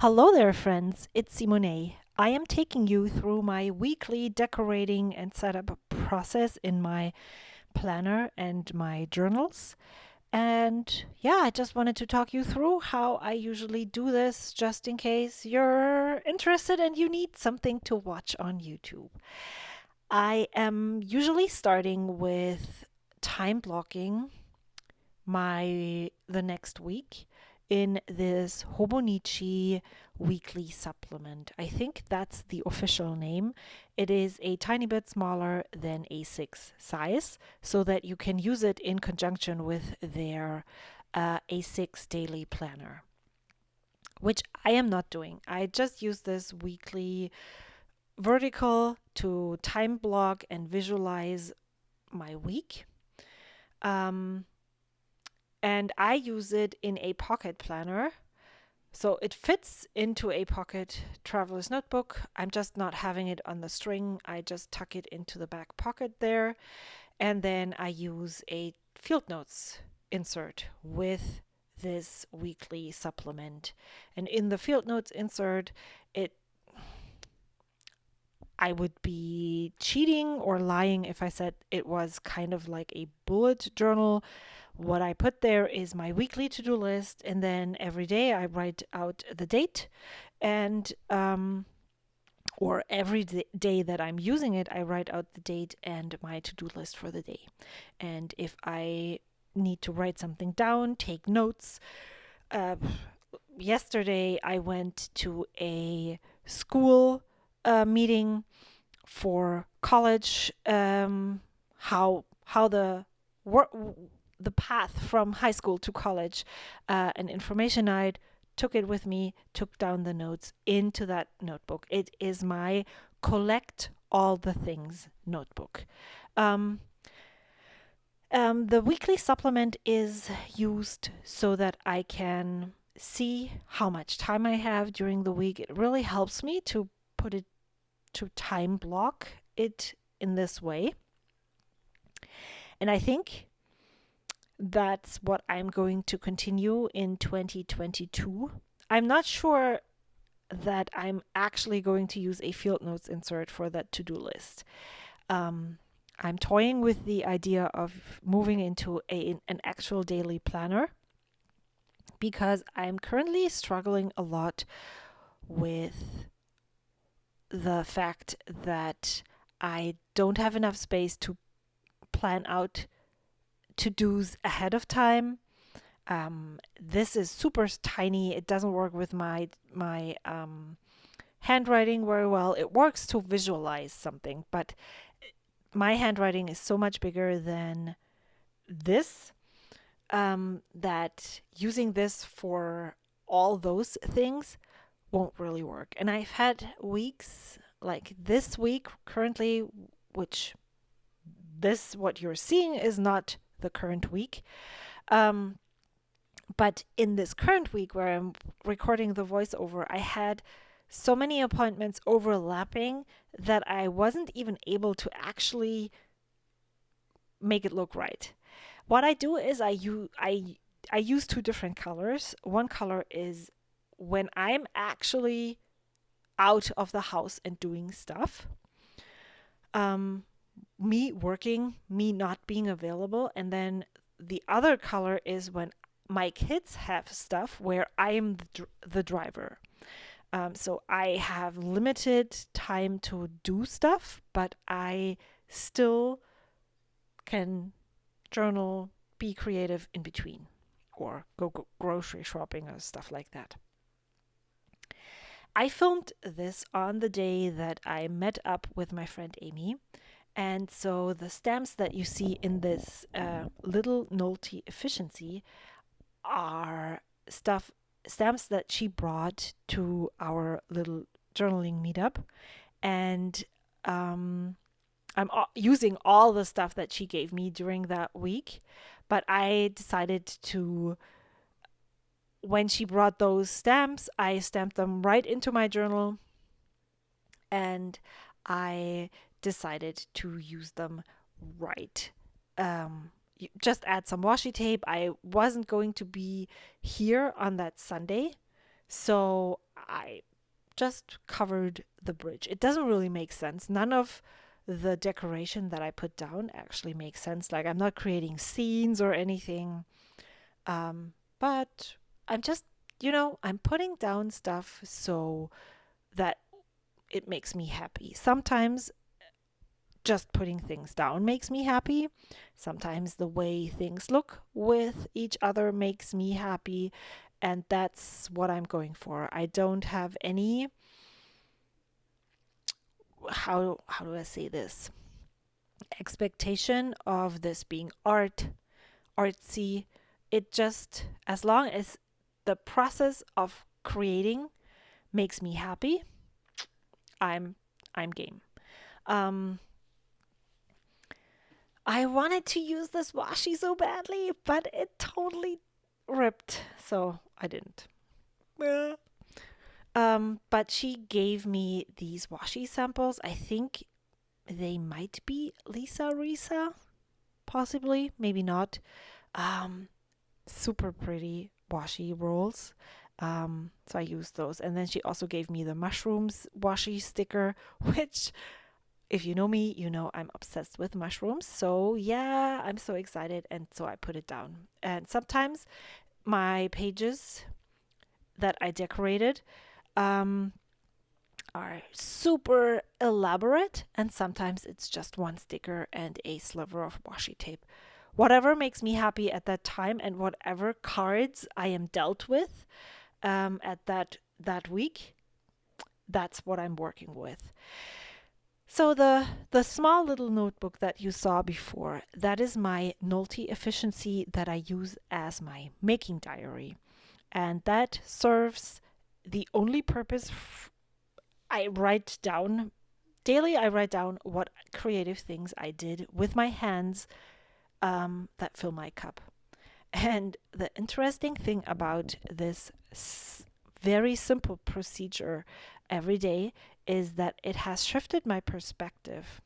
Hello there, friends. It's Simone. I am taking you through my weekly decorating and setup process in my planner and my journals. And yeah, I just wanted to talk you through how I usually do this just in case you're interested and you need something to watch on YouTube. I am usually starting with time blocking the next week in this Hobonichi weekly supplement. I think that's the official name. It is a tiny bit smaller than A6 size so that you can use it in conjunction with their A6 daily planner, which I am not doing. I just use this weekly vertical to time block and visualize my week. Um, and I use it in a pocket planner. So it fits into a pocket traveler's notebook. I'm just not having it on the string. I just tuck it into the back pocket there. And then I use a field notes insert with this weekly supplement. And in the field notes insert, it I would be cheating or lying if I said it was kind of like a bullet journal. What I put there is my weekly to do list, and then every day I write out the date, and or every day that I'm using it, I write out the date and my to do list for the day. And if I need to write something down, take notes. Uh, Yesterday, I went to a school meeting for college, how the path from high school to college, an information night. Took it with me, took down the notes into that notebook. It is my collect all the things notebook. Um, the weekly supplement is used so that I can see how much time I have during the week. It really helps me to put it to time block it in this way. And I think that's what I'm going to continue in 2022. I'm not sure that I'm actually going to use a field notes insert for that to do list. Um, I'm toying with the idea of moving into an actual daily planner because I'm currently struggling a lot with the fact that I don't have enough space to plan out to dos ahead of time. This is super tiny. It doesn't work with my handwriting very well. It works to visualize something, but my handwriting is so much bigger than this, that using this for all those things won't really work. And I've had weeks like this week currently, which this, what you're seeing, is not the current week. Um, but in this current week where I'm recording the voiceover, I had so many appointments overlapping that I wasn't even able to actually make it look right. What I do is I use two different colors. One color is when I'm actually out of the house and doing stuff. Um, Me working, me not being available, and then the other color is when my kids have stuff where I am the driver. So I have limited time to do stuff, but I still can journal, be creative in between, or go grocery shopping or stuff like that. I filmed this on the day that I met up with my friend Amy. And so the stamps that you see in this little Nolty efficiency are stamps that she brought to our little journaling meetup. And I'm using all the stuff that she gave me during that week. But I decided to, when she brought those stamps, I stamped them right into my journal, and I decided to use them right. Just add some washi tape. I wasn't going to be here on that Sunday, so I just covered the bridge. It doesn't really make sense. None of the decoration that I put down actually makes sense. Like I'm not creating scenes or anything. But I'm just, I'm putting down stuff so that it makes me happy. Sometimes just putting things down makes me happy. Sometimes the way things look with each other makes me happy. And that's what I'm going for. I don't have any, how do I say this? Expectation of this being artsy. It just, as long as the process of creating makes me happy, I'm game. Um, I wanted to use this washi so badly, but it totally ripped, so I didn't. Yeah. But she gave me these washi samples. I think they might be Lisa Risa, possibly, maybe not. Um, Super pretty washi rolls. So I used those. And then she also gave me the mushrooms washi sticker, which, if you know me, you know I'm obsessed with mushrooms. So yeah, I'm so excited. And so I put it down. And sometimes my pages that I decorated are super elaborate, and sometimes it's just one sticker and a sliver of washi tape. Whatever makes me happy at that time, and whatever cards I am dealt with at that week, that's what I'm working with. So the small little notebook that you saw before, that is my Nolty efficiency that I use as my making diary, and that serves the only purpose. I write down daily. I write down what creative things I did with my hands that fill my cup. And the interesting thing about this very simple procedure every day is that it has shifted my perspective.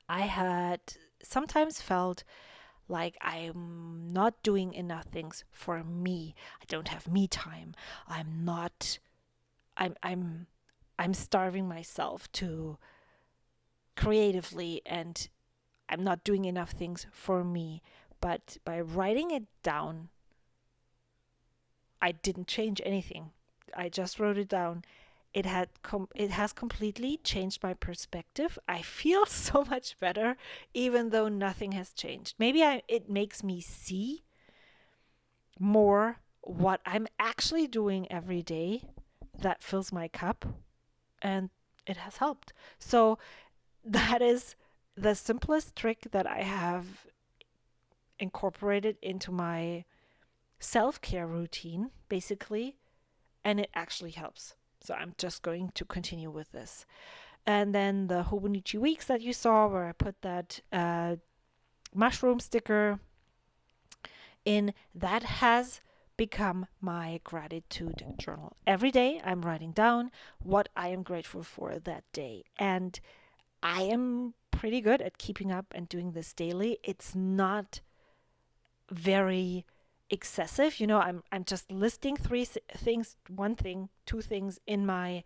I had sometimes felt like I'm not doing enough things for me. I don't have me time. I'm not I'm I'm starving myself to creatively, and I'm not doing enough things for me. But by writing it down, I didn't change anything. I just wrote it down. It has completely changed my perspective. I feel so much better, even though nothing has changed. Maybe it makes me see more what I'm actually doing every day that fills my cup, and it has helped. So that is the simplest trick that I have incorporated into my self-care routine, basically, and it actually helps. So I'm just going to continue with this. And then the Hobonichi weeks that you saw, where I put that mushroom sticker in, that has become my gratitude journal. Every day I'm writing down what I am grateful for that day. And I am pretty good at keeping up and doing this daily. It's not very excessive. I'm just listing three things, one thing, two things in my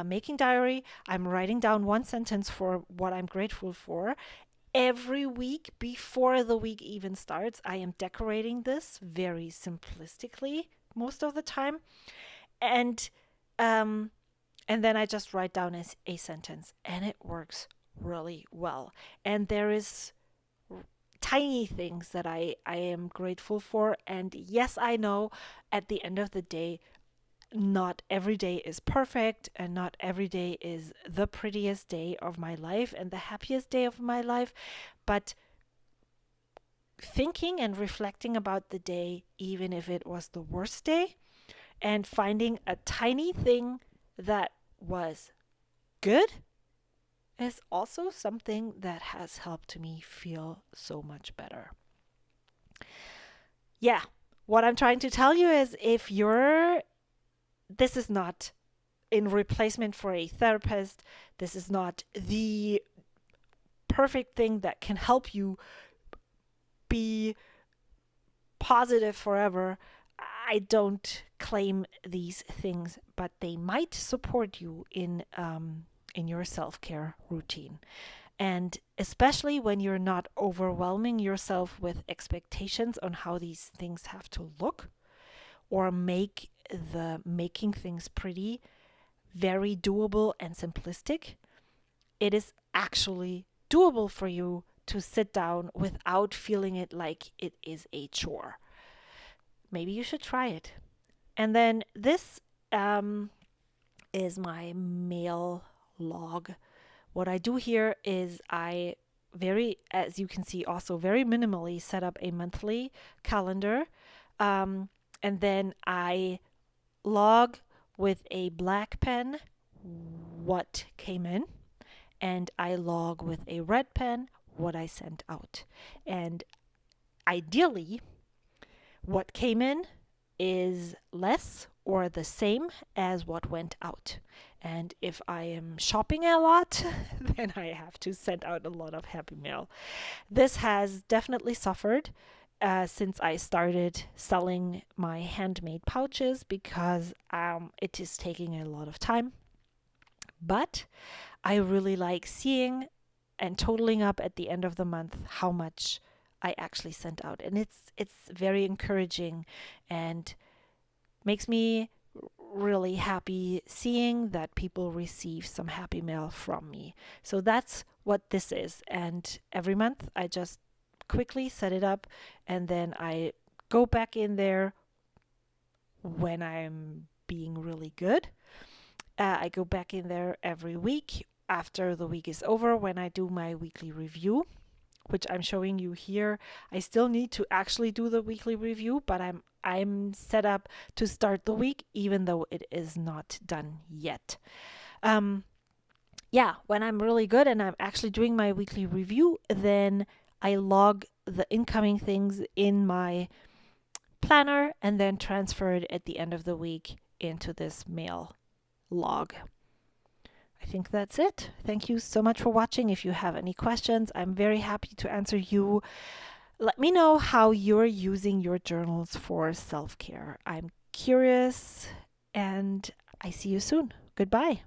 making diary. I'm writing down one sentence for what I'm grateful for. Every week, before the week even starts, I am decorating this very simplistically most of the time, and um, and then I just write down a sentence, and it works really well. And there is tiny things that I am grateful for. And yes, I know at the end of the day, not every day is perfect, and not every day is the prettiest day of my life and the happiest day of my life. But thinking and reflecting about the day, even if it was the worst day, and finding a tiny thing that was good is also something that has helped me feel so much better. Yeah, what I'm trying to tell you is, this is not in replacement for a therapist. This is not the perfect thing that can help you be positive forever. I don't claim these things, but they might support you in your self-care routine. And especially when you're not overwhelming yourself with expectations on how these things have to look, or make the making things pretty very doable and simplistic, it is actually doable for you to sit down without feeling it like it is a chore. Maybe you should try it. And then this is my mail log. What I do here is I as you can see, also very minimally set up a monthly calendar. And then I log with a black pen what came in, and I log with a red pen what I sent out. And ideally, what came in is less or the same as what went out. And if I am shopping a lot, then I have to send out a lot of happy mail. This has definitely suffered since I started selling my handmade pouches, because it is taking a lot of time. But I really like seeing and totaling up at the end of the month how much I actually sent out. And it's very encouraging and makes me really happy seeing that people receive some happy mail from me. So that's what this is. And every month I just quickly set it up, and then I go back in there when I'm being really good. I go back in there every week after the week is over, when I do my weekly review, which I'm showing you here. I still need to actually do the weekly review, but I'm set up to start the week even though it is not done yet. When I'm really good and I'm actually doing my weekly review, then I log the incoming things in my planner and then transfer it at the end of the week into this mail log. I think that's it. Thank you so much for watching. If you have any questions, I'm very happy to answer you. Let me know how you're using your journals for self-care. I'm curious, and I see you soon. Goodbye.